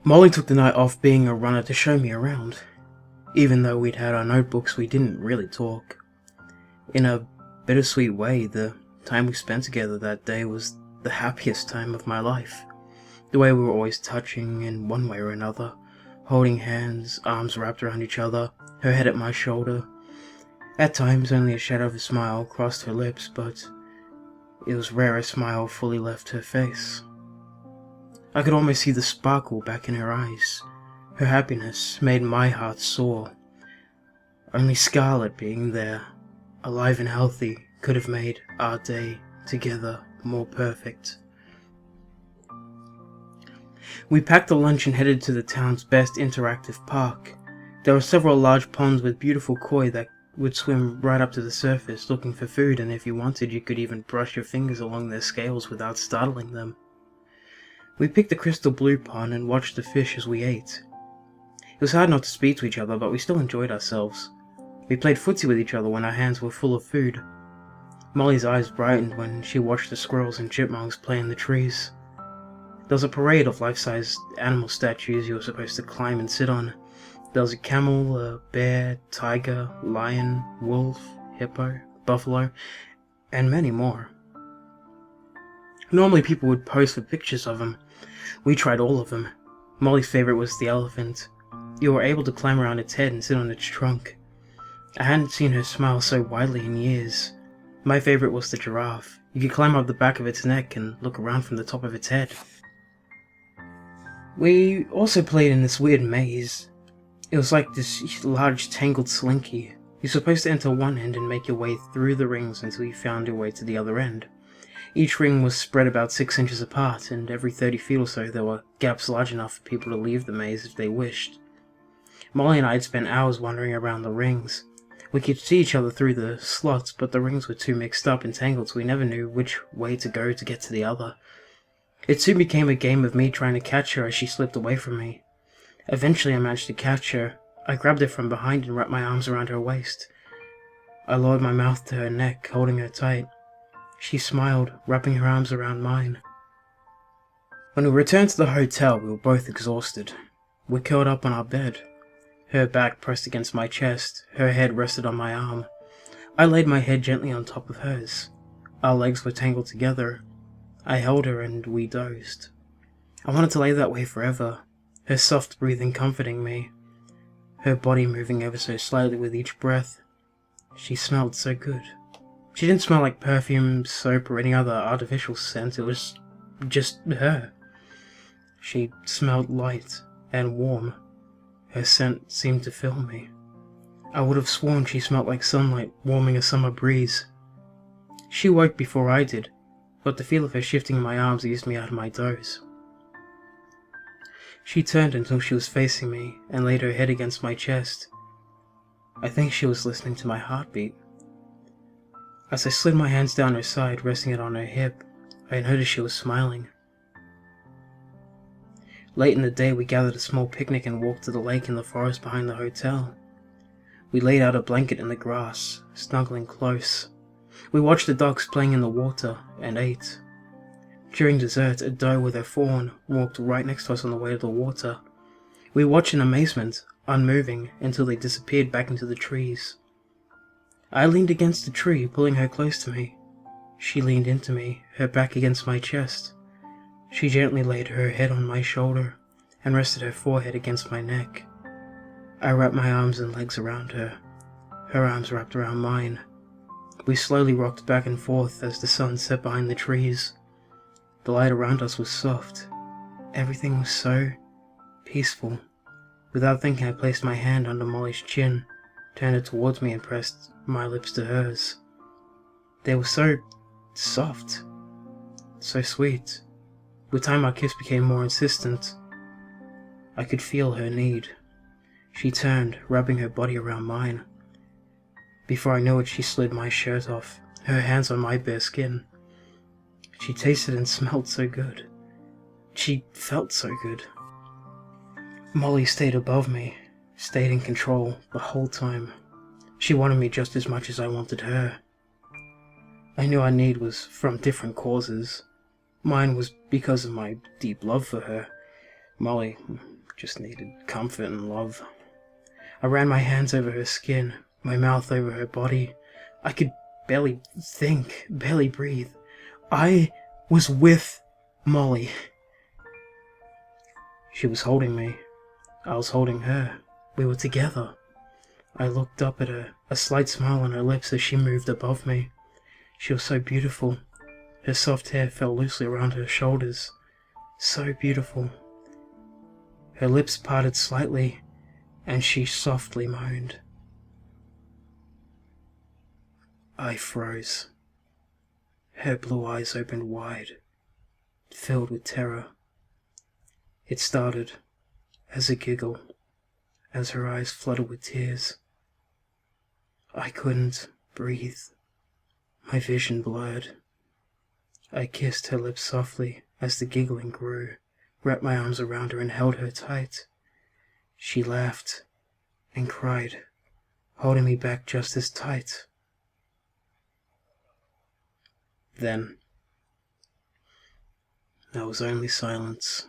Molly took the night off being a runner to show me around. Even though we'd had our notebooks, we didn't really talk. In a bittersweet way, the time we spent together that day was the happiest time of my life. The way we were always touching in one way or another, holding hands, arms wrapped around each other, her head at my shoulder. At times only a shadow of a smile crossed her lips, but it was rare a smile fully left her face. I could almost see the sparkle back in her eyes. Her happiness made my heart soar. Only Scarlett being there, alive and healthy, could have made our day together more perfect. We packed a lunch and headed to the town's best interactive park. There were several large ponds with beautiful koi that would swim right up to the surface looking for food, and if you wanted you could even brush your fingers along their scales without startling them. We picked the crystal blue pond and watched the fish as we ate. It was hard not to speak to each other, but we still enjoyed ourselves. We played footsie with each other when our hands were full of food. Molly's eyes brightened when she watched the squirrels and chipmunks play in the trees. There was a parade of life-size animal statues you were supposed to climb and sit on. There was a camel, a bear, tiger, lion, wolf, hippo, buffalo, and many more. Normally people would pose for pictures of them. We tried all of them. Molly's favorite was the elephant. You were able to climb around its head and sit on its trunk. I hadn't seen her smile so widely in years. My favorite was the giraffe. You could climb up the back of its neck and look around from the top of its head. We also played in this weird maze. It was like this large tangled slinky. You're supposed to enter one end and make your way through the rings until you found your way to the other end. Each ring was spread about 6 inches apart, and every 30 feet or so there were gaps large enough for people to leave the maze if they wished. Molly and I had spent hours wandering around the rings. We could see each other through the slots, but the rings were too mixed up and tangled, so we never knew which way to go to get to the other. It soon became a game of me trying to catch her as she slipped away from me. Eventually I managed to catch her. I grabbed her from behind and wrapped my arms around her waist. I lowered my mouth to her neck, holding her tight. She smiled, wrapping her arms around mine. When we returned to the hotel, we were both exhausted. We curled up on our bed. Her back pressed against my chest, her head rested on my arm. I laid my head gently on top of hers. Our legs were tangled together. I held her and we dozed. I wanted to lay that way forever, her soft breathing comforting me, her body moving ever so slightly with each breath. She smelled so good. She didn't smell like perfume, soap, or any other artificial scent. It was just her. She smelled light and warm. Her scent seemed to fill me. I would have sworn she smelled like sunlight warming a summer breeze. She woke before I did, but the feel of her shifting in my arms eased me out of my doze. She turned until she was facing me and laid her head against my chest. I think she was listening to my heartbeat. As I slid my hands down her side, resting it on her hip, I noticed she was smiling. Late in the day, we gathered a small picnic and walked to the lake in the forest behind the hotel. We laid out a blanket in the grass, snuggling close. We watched the ducks playing in the water and ate. During dessert, a doe with her fawn walked right next to us on the way to the water. We watched in amazement, unmoving, until they disappeared back into the trees. I leaned against the tree, pulling her close to me. She leaned into me, her back against my chest. She gently laid her head on my shoulder and rested her forehead against my neck. I wrapped my arms and legs around her. Her arms wrapped around mine. We slowly rocked back and forth as the sun set behind the trees. The light around us was soft. Everything was so peaceful. Without thinking, I placed my hand under Molly's chin, turned her towards me and pressed my lips to hers. They were so soft, so sweet. With time our kiss became more insistent. I could feel her need. She turned, wrapping her body around mine. Before I knew it, she slid my shirt off, her hands on my bare skin. She tasted and smelled so good. She felt so good. Molly stayed above me, stayed in control the whole time. She wanted me just as much as I wanted her. I knew our need was from different causes. Mine was because of my deep love for her. Molly just needed comfort and love. I ran my hands over her skin, my mouth over her body. I could barely think, barely breathe. I was with Molly. She was holding me. I was holding her. We were together. I looked up at her, a slight smile on her lips as she moved above me. She was so beautiful. Her soft hair fell loosely around her shoulders. So beautiful. Her lips parted slightly, and she softly moaned. I froze. Her blue eyes opened wide, filled with terror. It started as a giggle, as her eyes flooded with tears. I couldn't breathe. My vision blurred. I kissed her lips softly as the giggling grew, wrapped my arms around her and held her tight. She laughed and cried, holding me back just as tight. Then there was only silence.